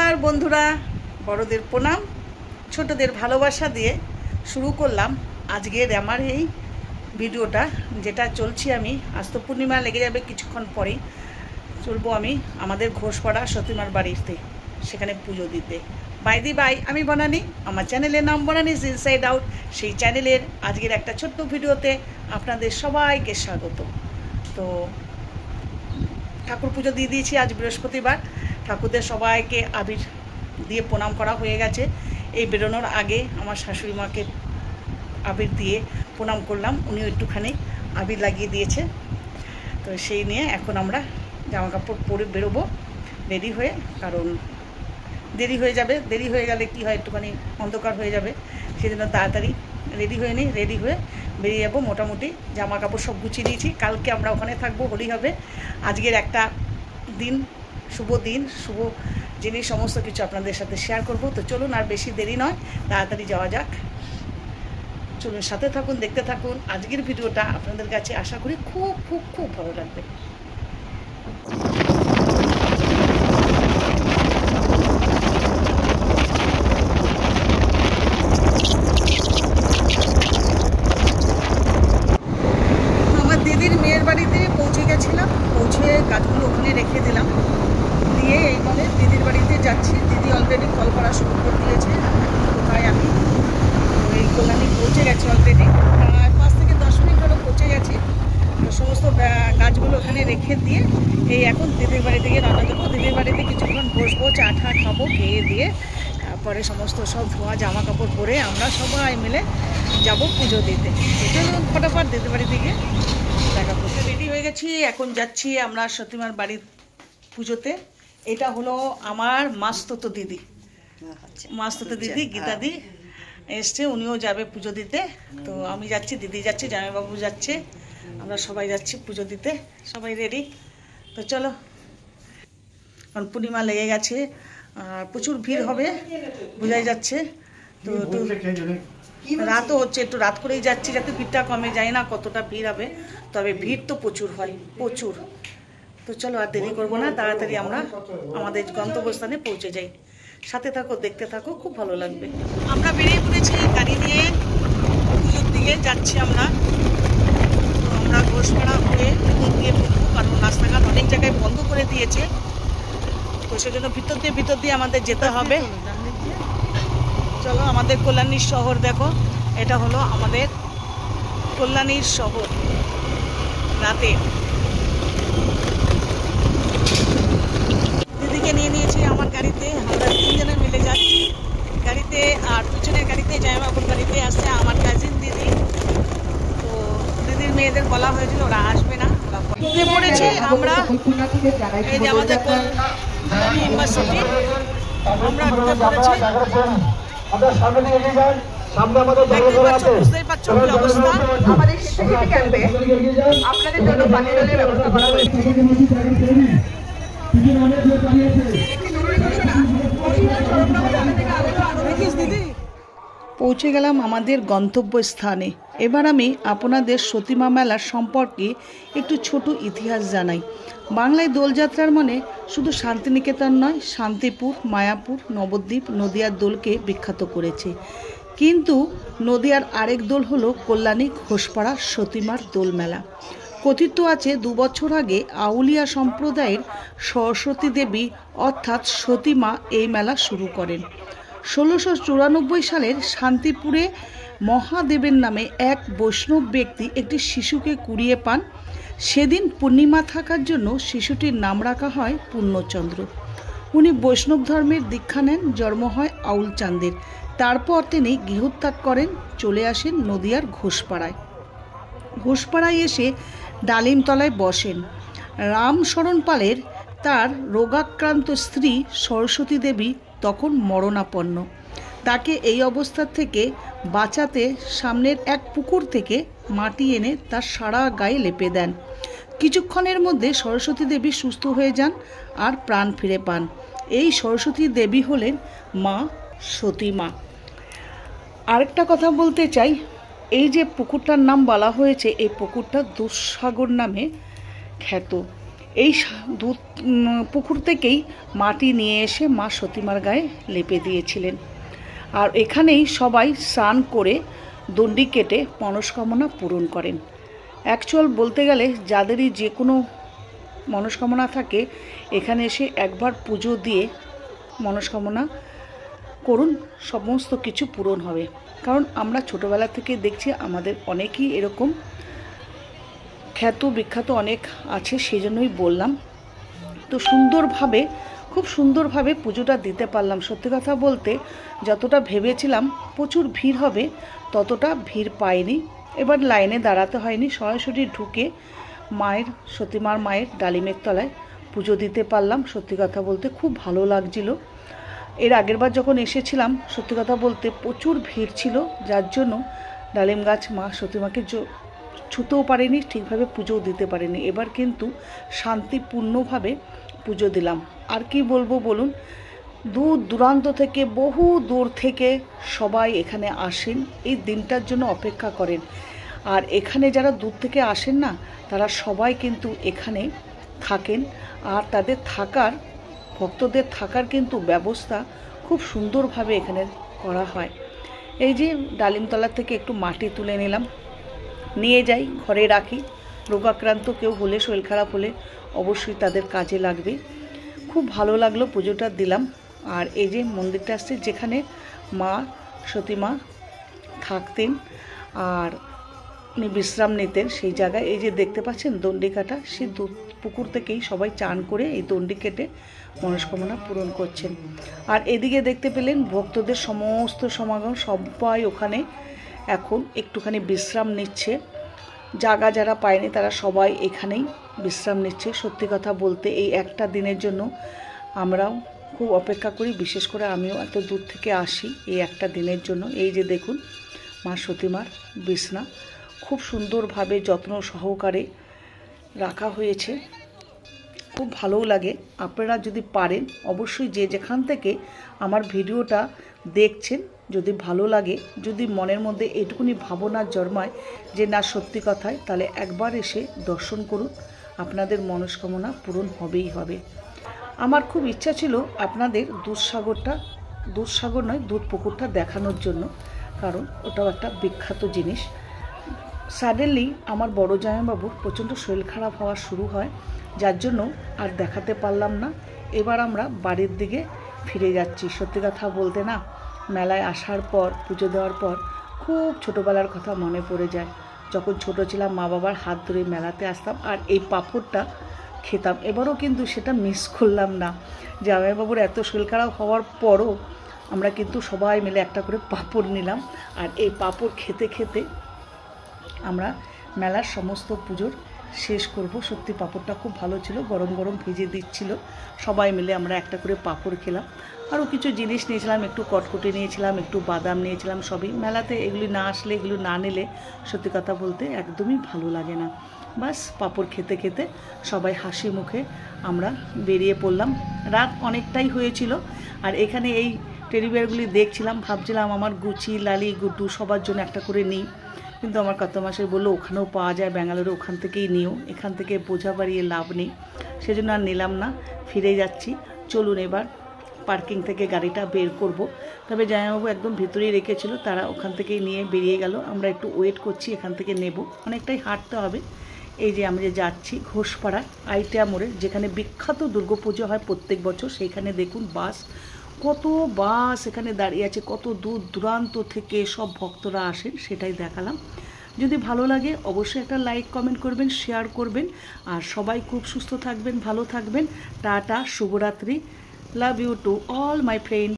নমস্কার বন্ধুরা, বড়দের প্রণাম, ছোটদের ভালোবাসা দিয়ে শুরু করলাম আজকের আমার এই ভিডিওটা, যেটা চলছি আমি। আজ তো পূর্ণিমা লেগে যাবে, কিছুক্ষণ পরেই চলবো আমি আমাদের ঘোষপাড়া সতীমার বাড়িতে, সেখানে পুজো দিতে। বাই আমি বনানী, আমার চ্যানেলের নাম বনানীজ ইনসাইড আউট। সেই চ্যানেলের আজকের একটা ছোট্ট ভিডিওতে আপনাদের সবাইকে স্বাগত। তো ঠাকুর পুজো দিয়ে দিয়েছি, আজ বৃহস্পতিবার। ঠাকুরদের সবাইকে আবির দিয়ে প্রণাম করা হয়ে গেছে। এই বেরোনোর আগে আমার শাশুড়ি মাকে আবির দিয়ে প্রণাম করলাম, উনিও একটুখানি আবির লাগিয়ে দিয়েছে। তো সেই নিয়ে এখন আমরা জামা কাপড় পরে বেরোবো রেডি হয়ে, কারণ দেরি হয়ে যাবে। দেরি হয়ে গেলে কি হয়, একটুখানি অন্ধকার হয়ে যাবে, সেই জন্য তাড়াতাড়ি রেডি হয়ে নিই। রেডি হয়ে বেরিয়ে যাবো। মোটামুটি জামা কাপড় সব গুছিয়ে নিয়েছি, কালকে আমরা ওখানে থাকবো, হোলি হবে। আজকের একটা দিন, শুভ দিন, শুভ জিনিস, সমস্ত কিছু আপনাদের সাথে শেয়ার করব। তো চলুন, আর বেশি দেরি নয়, তাড়াতাড়ি যাওয়া যাক। চলুন, সাথে থাকুন, দেখতে থাকুন। আজকের ভিডিওটা আপনাদের কাছে আশা করি খুব খুব খুব ভালো লাগবে। আমার দিদির মেয়ের বাড়িতে পৌঁছে গেছিলাম, পৌঁছে কাজগুলো ওখানে রেখে দিলাম, দিয়ে এইভাবে দিদির বাড়িতে যাচ্ছি। দিদি অলরেডি কল করা শুরু করে দিয়েছে, কোথায় আমি। এই কল্যাণী পৌঁছে গেছি অলরেডি, প্রায় 5 থেকে 10 মিনিট হলো পৌঁছে গেছি। তো সমস্ত গাছগুলো ওখানে রেখে দিয়ে এই এখন দিদির বাড়ি থেকে রান্না দেবো। দিদির বাড়িতে কিছুক্ষণ বসবো, চা ঠা খাবো, খেয়ে দিয়ে তারপরে সমস্ত সব ধোয়া জামা কাপড় পরে আমরা সবাই মিলে যাব পুজো দিতে। চলুন ফটাফট দিদির বাড়ি থেকে দেখা করতে রেডি হয়ে গেছি। এখন যাচ্ছি আমরা সতীমার বাড়ির পুজোতে। এটা হলো আমার মাস্ততো দিদি, মাস্ততো দিদি গীতাদি এসছে, উনিও যাবে পুজো দিতে। তো আমি যাচ্ছি, দিদি যাচ্ছে, জামাইবাবু যাচ্ছে, আমরা সবাই যাচ্ছি পুজো দিতে। সবাই রেডি। তো চলো, কারণ পূর্ণিমা লেগে গেছে, আর প্রচুর ভিড় হবে বোঝাই যাচ্ছে। তো রাতও হচ্ছে, একটু রাত করেই যাচ্ছি যাতে ভিড়টা কমে। যায় না কতটা ভিড় হবে, তবে ভিড় তো প্রচুর হয়, প্রচুর। তো চলো, আর দেরি করবো না, তাড়াতাড়ি আমরা আমাদের গন্তব্যস্থানে পৌঁছে যাই। সাথে থাকো, দেখতে থাকো, খুব ভালো লাগবে। আমরা বেরিয়ে পড়েছি গাড়ি নিয়ে, পুজোর দিকে যাচ্ছি আমরা। তো আমরা ঘোষপাড়া হয়ে ভিতর দিয়ে ঢুকবো, কারণ রাস্তাঘাট অনেক জায়গায় বন্ধ করে দিয়েছে। তো সেজন্য ভিতর দিয়ে আমাদের যেতে হবে। চলো, আমাদের কল্যাণীর শহর দেখো, এটা হলো আমাদের কল্যাণীর শহর। রাতে দিদিকে নিয়ে নিয়েছি আমার গাড়িতে, আমরা 3 জনে মিলে যাচ্ছি গাড়িতে। আর পিছনের গাড়িতে জামাইবাবুর গাড়িতে আসছে আমার কাজিন দিদি। তো দিদির মেয়েদের বলা হয়েছিল ওরা আসবে না, ঢুকে পড়েছি আমরা। এই যে আমাদের কল্যাণী ইউনিভার্সিটি, আমরা ঢুকে পড়েছি। বুঝতেই পারছো কি অবস্থা। আমাদের শিক্ষার্থী ক্যাম্পে আপনাদের জন্য পানীয় জলের ব্যবস্থা করা হয়েছে। পৌঁছে গেলাম আমাদের গন্তব্যস্থানে। এবার আমি আপনাদের সতীমা মেলার সম্পর্কে একটু ছোট ইতিহাস জানাই। বাংলায় দোলযাত্রার মানে শুধু শান্তিনিকেতন নয়, শান্তিপুর, মায়াপুর, নবদ্বীপ, নদিয়ার দোলকে বিখ্যাত করেছে। কিন্তু নদিয়ার আরেক দোল হলো কল্যাণী ঘোষপাড়া সতীমার দোল মেলা। কথিত আছে 2 বছর আগে আউলিয়া সম্প্রদায়ের সরস্বতী দেবী অর্থাৎ সতীমা এই মেলা শুরু করেন। 1694 সালের শান্তিপুরে মহাদেবের নামে এক বৈষ্ণব ব্যক্তি একটি শিশুকে কুড়িয়ে পান। সেদিন পূর্ণিমা থাকার জন্য শিশুটির নাম রাখা হয় পূর্ণচন্দ্র। উনি বৈষ্ণব ধর্মের দীক্ষা নেন, জন্ম হয় আউল চাঁদের। তারপর তিনি গৃহত্যাগ করেন, চলে আসেন নদিয়ার ঘোষপাড়ায় এসে ডালিমতলায় বসেন। রামশরণ পালের তার রোগাক্রান্ত স্ত্রী সরস্বতী দেবী তখন মরণাপন্ন। তাকে এই অবস্থা থেকে বাঁচাতে সামনের এক পুকুর থেকে মাটি এনে তার সারা গায়ে লেপে দেন। কিছুক্ষণের মধ্যে সরস্বতী দেবী সুস্থ হয়ে যান আর প্রাণ ফিরে পান। এই সরস্বতী দেবী হলেন মা সতীমা। আরেকটা কথা বলতে চাই, এই যে পুকুরটার নাম বলা হয়েছে, এই পুকুরটা দুঃসাগর নামে খ্যাত। এই দুধ পুকুর থেকেই মাটি নিয়ে এসে মা সতীমার গায়ে লেপে দিয়েছিলেন। আর এখানেই সবাই স্নান করে দণ্ডি কেটে মনস্কামনা পূরণ করেন। অ্যাকচুয়াল বলতে গেলে যাদেরই যে কোনো মনস্কামনা থাকে এখানে এসে একবার পুজো দিয়ে মনস্কামনা করুন, সমস্ত কিছু পূরণ হবে। কারণ আমরা ছোটোবেলা থেকে দেখছি আমাদের অনেকেই এরকম খ্যাত বিখ্যাত অনেক আছে, সেই জন্যই বললাম। তো সুন্দরভাবে, খুব সুন্দরভাবে পুজোটা দিতে পারলাম। সত্যি কথা বলতে যতটা ভেবেছিলাম প্রচুর ভিড় হবে ততটা ভিড় পাইনি। এবার লাইনে দাঁড়াতে হয়নি, সরাসরি ঢুকে মায়ের সতীমার মায়ের ডালিমের তলায় পুজো দিতে পারলাম। সত্যি কথা বলতে খুব ভালো লাগছিল। এর আগেরবার যখন এসেছিলাম সত্যি কথা বলতে প্রচুর ভিড় ছিল, যার জন্য ডালিম গাছ মা সতীমাকে ছুতেও পারেনি, ঠিকভাবে পুজোও দিতে পারেনি। এবার কিন্তু শান্তিপূর্ণভাবে পুজো দিলাম। আর কি বলবো বলুন, দূর দূরান্ত থেকে, বহু দূর থেকে সবাই এখানে আসেন, এই দিনটার জন্য অপেক্ষা করেন। আর এখানে যারা দূর থেকে আসেন না, তারা সবাই কিন্তু এখানে থাকেন। আর তাদের থাকার, ভক্তদের থাকার কিন্তু ব্যবস্থা খুব সুন্দরভাবে এখানে করা হয়। এই যে ডালিমতলা থেকে একটু মাটি তুলে নিলাম, নিয়ে যাই ঘরে রাখি। রোগাক্রান্ত কেউ হলে, শরীর খারাপ হলে অবশ্যই তাদের কাজে লাগবে। খুব ভালো লাগলো, পুজোটা দিলাম। আর এই যে মন্দিরটা আসছে যেখানে মা সতীমা থাকতেন আর উনি বিশ্রাম নিতেন, সেই জায়গায় এই যে দেখতে পাচ্ছেন দণ্ডি কাটা, সেই পুকুর থেকেই সবাই চান করে এই দণ্ডি কেটে মনস্কামনা পূরণ করছেন। আর এদিকে দেখতে পেলেন ভক্তদের সমস্ত সমাগম, সবাই ওখানে এখন একটুখানি বিশ্রাম নিচ্ছে। জায়গা যারা পায়নি তারা সবাই এখানেই বিশ্রাম নিচ্ছে। সত্যি কথা বলতে এই একটা দিনের জন্য আমরাও খুব অপেক্ষা করি, বিশেষ করে আমিও এত দূর থেকে আসি এই একটা দিনের জন্য। এই যে দেখুন মা সতীমার বিছনা খুব সুন্দরভাবে যত্ন সহকারে রাখা হয়েছে, খুব ভালোও লাগে। আপনারা যদি পারেন অবশ্যই যে যেখান থেকে আমার ভিডিওটা দেখছেন, যদি ভালো লাগে, যদি মনের মধ্যে এটুকুনি ভাবনা জন্মায় যে না সত্যি কথায়, তাহলে একবার এসে দর্শন করুন, আপনাদের মনস্কামনা পূরণ হবেই হবে। আমার খুব ইচ্ছা ছিল আপনাদের দুধসাগর নয়, দুধ পুকুরটা দেখানোর জন্য, কারণ ওটাও একটা বিখ্যাত জিনিস। সাডেনলি আমার বড় জামাইবাবুর প্রচণ্ড শরীর খারাপ হওয়া শুরু হয়, যার জন্য আর দেখাতে পারলাম না। এবার আমরা বাড়ির দিকে ফিরে যাচ্ছি। সত্যি কথা বলতে না, মেলায় আসার পর, পুজো দেওয়ার পর খুব ছোটোবেলার কথা মনে পড়ে যায়। যখন ছোটো ছিলাম মা বাবার হাত ধরে মেলাতে আসতাম আর এই পাঁপড়টা খেতাম। এবারও কিন্তু সেটা মিস করলাম না। জামাইবাবুর এত শরীর খারাপ হওয়ার পরও আমরা কিন্তু সবাই মিলে একটা করে পাঁপড় নিলাম। আর এই পাঁপড় খেতে খেতে আমরা মেলার সমস্ত পুজোর শেষ করব। সত্যি পাঁপড়টা খুব ভালো ছিল, গরম গরম ভেজে দিচ্ছিল। সবাই মিলে আমরা একটা করে পাঁপড় খেলাম। আরও কিছু জিনিস নিয়েছিলাম, একটু কটকটি নিয়েছিলাম, একটু বাদাম নিয়েছিলাম। সবই মেলাতে এগুলি না আসলে, এগুলো না নিলে সত্যি কথা বলতে একদমই ভালো লাগে না। বাস পাঁপড় খেতে খেতে সবাই হাসি মুখে আমরা বেরিয়ে পড়লাম। রাত অনেকটাই হয়েছিল। আর এখানে এই টেডি বিয়ারগুলি দেখছিলাম, ভাবছিলাম আমার গুচি, লালি, গুড্ডু সবার জন্য একটা করে নিই। কিন্তু আমার কর্তামশাই বললো ওখানেও পাওয়া যায় ব্যাঙ্গালোরে, ওখান থেকেই নিও, এখান থেকে বোঝা বাড়িয়ে লাভ নেই। সেজন্য আর নিলাম না, ফিরে যাচ্ছি। চলুন এবার পার্কিং থেকে গাড়িটা বের করব। তবে জামাইবাবু একদম ভিতরেই রেখেছিল, তারা ওখান থেকেই নিয়ে বেরিয়ে গেল। আমরা একটু ওয়েট করছি, এখান থেকে নেব, অনেকটাই হাঁটতে হবে। এই যে আমরা যাচ্ছি ঘোষপাড়া আইটিয়া মোড়ে, যেখানে বিখ্যাত দুর্গাপুজো হয় প্রত্যেক বছর। সেইখানে দেখুন বাস, কত বাস এখানে দাঁড়িয়ে আছে, কত দূর দূরান্ত থেকে সব ভক্তরা আসেন, সেটাই দেখালাম। যদি ভালো লাগে অবশ্যই একটা লাইক, কমেন্ট করবেন, শেয়ার করবেন। আর সবাই খুব সুস্থ থাকবেন, ভালো থাকবেন। টাটা, শুভরাত্রি। Love you to all my friend.